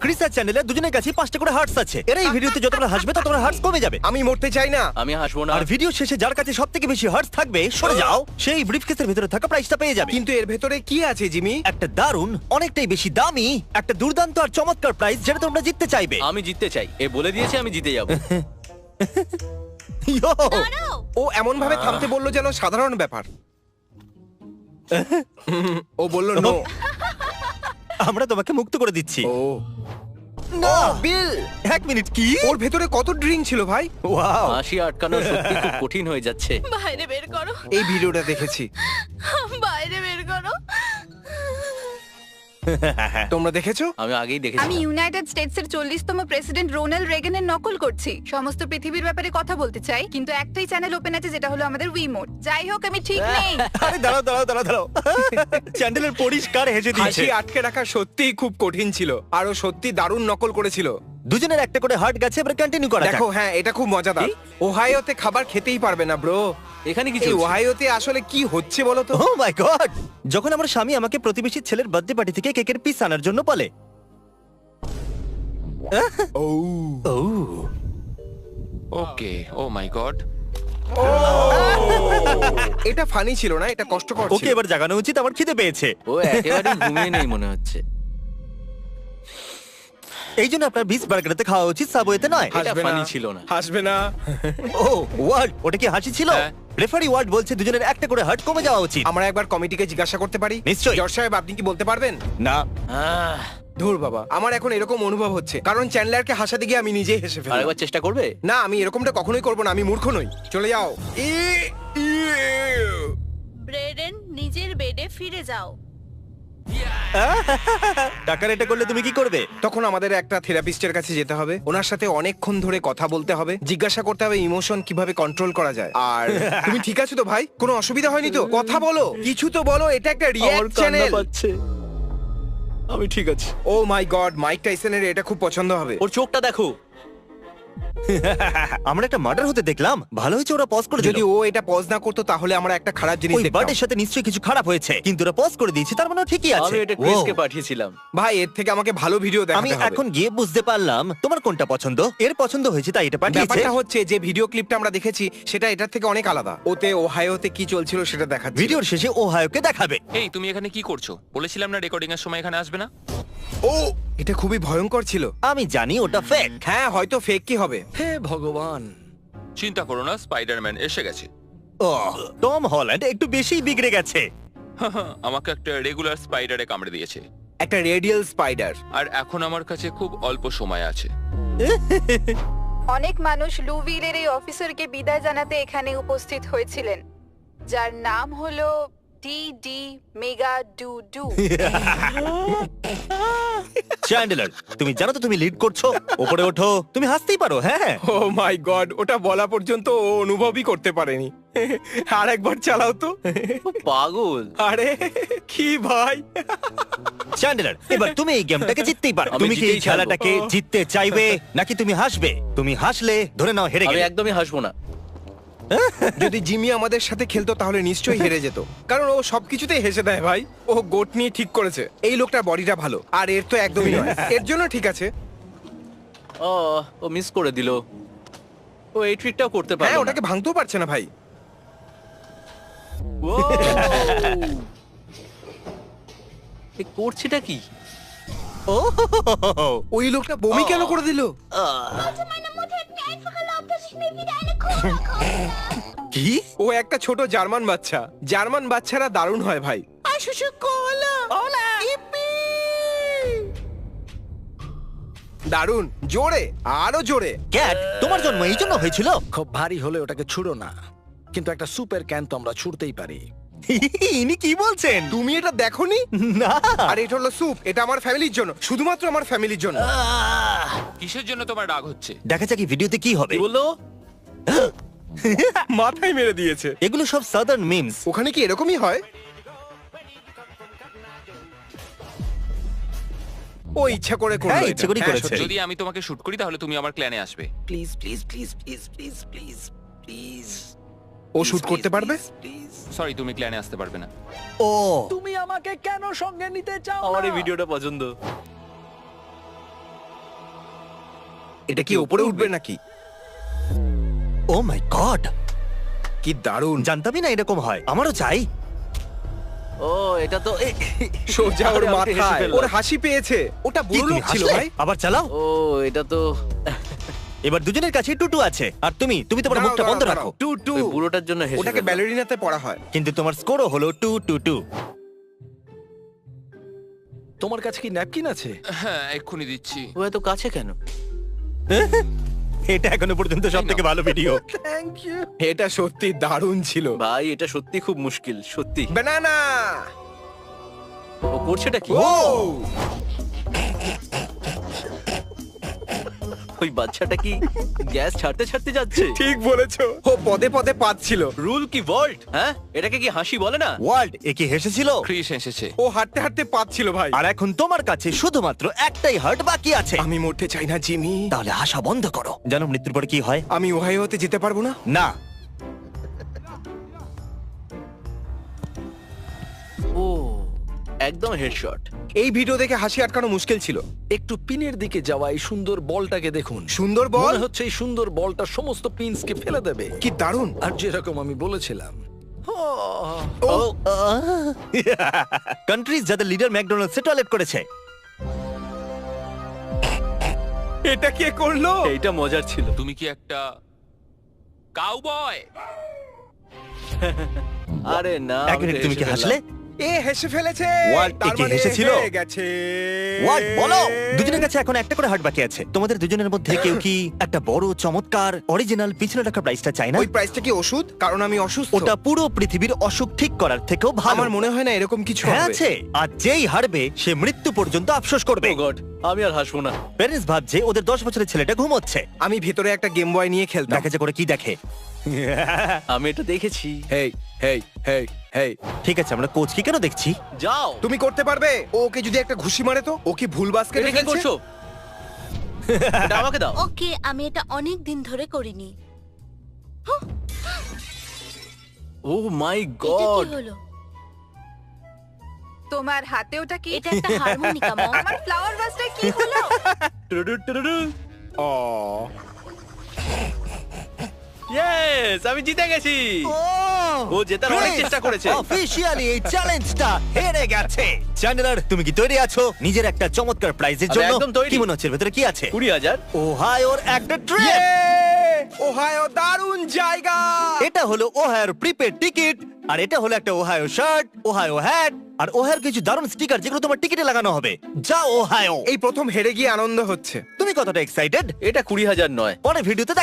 Chris আর চ্যান্ডেলের দুজনের কাছে 5টা করে হার্টস আছে। এরা এই ভিডিওতে যতটা হাসবে ততটা হার্টস কমে যাবে। আমি মরতে চাই না। আমি হাসবো না। আর ভিডিও শেষে যার কাছে সবথেকে বেশি হার্টস থাকবে সরে যাও, সেই ব্রিফকেসের ভিতরে থাকা প্রাইসটা পেয়ে যাবে। কিন্তু এর ভেতরে কি আছে জিমি? একটা দারুণ, অনেকটাই বেশি দামি, একটা দুর্দান্ত আর চমৎকার প্রাইস যেটা তোমরা জিততে চাইবে। আমি জিততে চাই। এ বলে দিয়েছে আমি জিতে যাব। ইয়ো! ও এমন ভাবে থামতে বললো যেন সাধারণ ব্যাপার। ও বলল নো। আমরা তোমাকে মুক্ত করে দিচ্ছি। ও না বিল, 1 মিনিট, কি? ওর ভেতরে কত ড্রিঙ্ক ছিল ভাই? ওয়াও! হাসি আটকানো সত্যি খুব কঠিন হয়ে যাচ্ছে। বাইরে বের করো, এই ভিডিওটা দেখেছি। বাইরে বের করো। তোমরা দেখেছো? আমি আগেই দেখেছি। আমি ইউনাইটেড স্টেটসের 40তম প্রেসিডেন্ট রোনাল্ড রেগানের নকল করছি। সমস্ত পৃথিবীর ব্যাপারে কথা বলতে চাই, কিন্তু একটাই চ্যানেল ওপেন আছে যেটা হলো আমাদের উই মোড। যাই হোক, আমি ঠিক নেই। আরে দাঁড়াও দাঁড়াও দাঁড়াও দাঁড়াও। চ্যান্ডেলের পরিষ্কার হেসে দিয়েছে। হাসি আটকে রাখা সত্যিই খুব কঠিন ছিল, আর ও সত্যি দারুণ নকল করেছিল। দুজনের একটা করে হার্ট গেছে, এবার কন্টিনিউ করা যাক। দেখো, হ্যাঁ এটা খুব মজাদার। কি? ওহাইওতে খাবার খেতেই পারবে না ব্রো। এখানে কি এই চলছে? ওহাইওতে আসলে কি হচ্ছে বলো তো? ও মাই গড! যখন আমার স্বামী আমাকে প্রতিবেশীর ছেলের বার্থডে পার্টি থেকে কেকের পিস আনার জন্য বলে। ও ও ওকে, ও মাই গড। এটা ফানি ছিল না, এটা কষ্টকর ওকে ছিল। এবার জাগানো উচিত, আমার খিদে পেয়েছে। ও একেবারে ঘুমিয়ে নেই মনে হচ্ছে। এই জন্য আপনার বিস বার্গারতে খাওয়া উচিত, সাবওয়েতে নয়। এটা হাসবে না, funny ছিল না। হাসবে না। ও ওয়ার্ড, ওটা কি হাসি ছিল? হ্যাঁ। রেফারি ওয়ার্ড বলছে দুজনের একটা করে হার্ট কমে যাওয়া উচিত। আমরা একবার কমিটিকে জিজ্ঞাসা করতে পারি? নিশ্চয়ই। জর্জ সাহেব, আপনি কি বলতে পারবেন? না, আহ, ধুর বাবা, আমার এখন এরকম অনুভব হচ্ছে, কারণ চ্যান্ডলারকে হাসাতে গিয়ে আমি নিজেই হেসে ফেললাম। আরেকবার চেষ্টা করবে? না, আমি এরকমটা কখনোই করব না, আমি মূর্খ নই। চলে যাও। ব্রেডেন, নিজের বেডে ফিরে যাও। টাকার এটা করলে তুমি কি করবে? তখন আমাদের একটা থেরাপিস্টের কাছে যেতে হবে, ওনার সাথে অনেকক্ষণ ধরে কথা বলতে হবে, জিজ্ঞাসা করতে হবে ইমোশন কিভাবে কন্ট্রোল করা যায়। আর তুমি ঠিক আছো তো ভাই? কোনো অসুবিধা হয়নি তো? কথা বলো, কিছু তো বলো, এটা একটা আমার রিয়্যাক্ট কান্না চ্যানেল। পাচ্ছে। আমি ঠিক আছে। ও মাই গড, মাইক টাইসনের এটা খুব পছন্দ হবে। ওর চোখটা দেখো। আমরা একটা মার্ডার হতে দেখলাম, ভালো হয়েছে ওরা পজ করে যদি দিল। ও এটা পজ না করতো তাহলে আমরা একটা খারাপ জিনিস ওই দেখতাম। বার্ডের সাথে নিশ্চয়ই কিছু খারাপ হয়েছে, কিন্তু ওরা পজ করে দিয়েছে, তার মানে ও ঠিকই আছে। আমি এটা Wow! ক্রিসকে পাঠিয়েছিলাম। ভাই, এর থেকে আমাকে ভালো ভিডিও আমি দেখাতে হবে। এখন গিয়ে বুঝতে পারলাম তোমার কোনটা পছন্দ। এর পছন্দ হয়েছে তাই এটা পাঠিয়েছে। ব্যাপারটা হচ্ছে যে ভিডিও ক্লিপটা আমরা দেখেছি সেটা এটার থেকে অনেক আলাদা। ওতে ওহাইওতে কি চলছিল সেটা দেখাচ্ছে। ভিডিওর শেষে ওহায়োকে দেখাবে। এই তুমি এখানে কি করছো? বলেছিলাম না রেকর্ডিং এর সময় এখানে আসবে না। ও, এটা খুবই ভয়ঙ্কর ছিল। আমি জানি ওটা ফেক। হ্যাঁ, হয়তো ফেক কি হবে। হে ভগবান। চিন্তা করো না, স্পাইডারম্যান এসে গেছে। ও, টম হল্যান্ড একটু বেশিই বিগড়ে গেছে। আমাকে একটা রেগুলার স্পাইডারে কামড়ে দিয়েছে, একটা রেডিয়াল স্পাইডার। আর এখন আমার কাছে খুব অল্প সময় আছে। অনেক মানুষ লুভিলের এই অফিসারকে বিদায় জানাতে এখানে উপস্থিত হয়েছিলেন, যার নাম হলো D mega do do. Chandler, তুমি জানো তো তুমি লিড করছো। উপরে ওঠো, তুমি হাসতেই পারো। হ্যাঁ, ও মাই গড, ওটা বলা পর্যন্ত ও অনুভবই করতে পারেনি। আর একবার চালাও তো। ও পাগল। আরে কি ভাই! চ্যান্ডেলার, এবার তুমি এই গেমটাকে জিততেই পারো। আমি তুমি কি এই জিতেই ছাড়বো। খেলাটাকে জিততে চাইবে নাকি তুমি হাসবে? তুমি হাসলে ধরে নাও হেরে আমি গেলে। একদমই হাসবো না। যদি জিমি আমাদের সাথে খেলতো তাহলে নিশ্চয়ই হেরে যেত, কারণ ও সবকিছুতেই হেসে দেয় ভাই। ও গোট নিয়ে ঠিক করেছে। এই লোকটার বডিটা ভালো, আর এর তো একদমই নয়। এর জন্য ঠিক আছে। ও মিস করে দিল। ও এই ট্রিকটাও করতে পারলো হ্যাঁ, না। ওটাকে ভাঙতেও পারছে না ভাই। ও! এ করছেটা কি? ও, ওই লোকটা বমি কেন করে দিল? কি? ও একটা ছোট জার্মান বাচ্চা। জার্মান বাচ্চারা দারুণ হয় ভাই। দারুণ, জোরে, আরো জোরে। ক্যাট, তোমার জন্ম এই জন্য হয়েছিল? খুব ভারী হলে ওটাকে ছুড়ো না, কিন্তু একটা সুপের ক্যান তো আমরা ছুড়তেই পারি। ইনি কি বলছেন? তুমি এটা দেখোনি? না। আর এটা হলো স্যুপ, এটা আমার ফ্যামিলির জন্য, শুধুমাত্র আমার ফ্যামিলির জন্য। কিসের জন্য তোমার রাগ হচ্ছে? দেখা যাক এই ভিডিওতে কি হবে। কি বললো? মাথায় মেরে দিয়েছে। এগুলো সব সাদার্ন মিমস। ওখানে কি এরকমই হয়? ও ইচ্ছা করে করলো হ্যাঁ, এটা। ইচ্ছে করেই হ্যাঁ, করেছে। সত্যি। যদি আমি তোমাকে শুট করি তাহলে তুমি আমার ক্ল্যানে আসবে। Please please please please please please please. ও শুট করতে পারবে? প্লিজ। সরি, তুমি ক্ল্যানে আসতে পারবে না। ও, তুমি আমাকে কেন সঙ্গে নিতে চাও? আমার এই ভিডিওটা পছন্দ। এটা কি ওপরে উঠবে নাকি? ও মাই গড, কি দারুণ! জানতামই না এরকম হয়। আমারও চাই। ও এটা তো সোজা ওর আরে, আমি তো হেসে মাথায় ফেললাম। ওর হাসি পেয়েছে। ওটা কি, বুড়ো তুমি লোক ছিল হাসলে? ভাই। আবার চালাও। ও এটা তো এবার দুজনের কাছে টুটু আছে, আর তুমি তোমার দাঁড়াও, মুখটা বন্ধ দাঁড়াও, রাখো। দাঁড়াও। টু টু। ওই বুড়োটার জন্য হেসে ওটাকে ফেললাম। ব্যালেরিনাতে পড়া হয়। কিন্তু তোমার স্কোরও হলো 2-2-2। তোমার কাছে কি ন্যাপকিন আছে? হ্যাঁ এক্ষুনি দিচ্ছি। ও এত কাছে কেন? এটা এখনো পর্যন্ত সব থেকে ভালো ভিডিও। Thank you. এটা সত্যি দারুণ ছিল। ভাই এটা সত্যি খুব মুশকিল, সত্যি। ব্যানানা! ও করছেটা কি? ও! ওই বাচ্চাটা কি গ্যাস ছাড়তে ছাড়তে যাচ্ছে? ঠিক বলেছো। ও পদে পদে পাচ্ছিল। রুল কি ভল্ট? হ্যাঁ, এটাকে কি হাসি বলে না? ওয়ার্ল্ড এ কি হেসেছিল? ক্রিস এসেছে। ও হাঁটতে হাঁটতে পাচ্ছিল ভাই। আর এখন তোমার কাছে শুধুমাত্র একটাই হার্ট বাকি আছে। আমি মরতে চাই না জিমি। তাহলে আশা বন্ধ করো। জানো মৃত্যুর পরে কি হয়? আমি ওহাইওতে যেতে পারবো না। না, ও একদম হেডশট। এই ভিডিও দেখে হাসি আটকানো মুশকিল ছিল। একটু পিনের দিকে যাওয়া এই সুন্দর বলটাকে দেখুন। সুন্দর বল। মনে হচ্ছে এই সুন্দর বলটা সমস্ত পিনসকে ফেলে দেবে। কি দারুণ! আর যেরকম আমি বলেছিলাম, ও কান্ট্রিজ যাদের লিডার ম্যাকডোনাল্ডসে টয়লেট করেছে। এটা কে করলো? এইটা মজার ছিল। তুমি কি একটা কাউবয়? আরে না, এক আমি তো মিনিট, তুমি কি হেসে হাসলে? ফেললাম। এ হেসে ফেলেছে। What? তার এ কি মানে হেসেছিল? হেরে গেছে। ওয়াট বলো? দুজনের কাছে এখন একটা করে হার্ট বাকি আছে। তোমাদের দুজনের মধ্যে কেউ কি একটা বড় চমৎকার অরিজিনাল পিছনে রাখা প্রাইসটা চাই না? ওই প্রাইসটা কি ওষুধ? কারণ আমি অসুস্থ। ওটা পুরো পৃথিবীর অসুখ ঠিক করার থেকেও ভালো। আমার মনে হয় না এরকম কিছু হ্যাঁ হবে। আছে। আর যেই হারবে সে মৃত্যু পর্যন্ত আফসোস করবে। ও গড, আমি আর হাসবো না। প্যারেন্টস ভাবছে ওদের 10 বছরের ছেলেটা ঘুমোচ্ছে। আমি ভেতরে একটা গেম বয় নিয়ে খেলতাম। দেখে যে করে কি দেখে। আমি এটা দেখেছি। হেই হেই হেই হেই, ঠিক আছে, আমরা কোচ কি কেন দেখছি? যাও। তুমি করতে পারবে? ও ওকে যদি একটা ঘুষি মারে তো? ও কি ভুল বাস্কেটে এটা কি ফেলছে? করছো? এটা আমাকে দাও। ওকে, আমি এটা অনেক দিন ধরে করিনি। ও মাই এটা গড। কি হলো? তোমার হাতে ওটা কি? এটা একটা হারমোনিকা মম। আমার ফ্লাওয়ার ভাসটা কি হলো? ও ইয়েস, আমি জিতে গেছি। ও জেতার অনেক চেষ্টা করেছে। অফিশিয়ালি এই চ্যালেঞ্জটা হেরে গেছে। চ্যান্ডেলার, তুমি কি তৈরি আছো নিজের একটা চমৎকার প্রাইজের আমি জন্য? একদম তৈরি। কি মনে হচ্ছে ভেতরে কি আছে? 20,000। ওহাইওর একটা ট্রেন। ওহাইও দারুণ জায়গা। এটা হলো ওহাইওর প্রিপেড টিকিট, আর এটা হলো একটা ওহাইও শার্ট, ওহাইও হ্যাট, আর ওহাইওর কিছু দারুণ স্টিকার যেগুলো তোমার টিকিটে লাগানো হবে। যাও ওহাইও। এই প্রথম হেরে গিয়ে আনন্দ হচ্ছে। তুমি কতটা এক্সাইটেড? এটা 20,000 নয়। পরে ভিডিওতে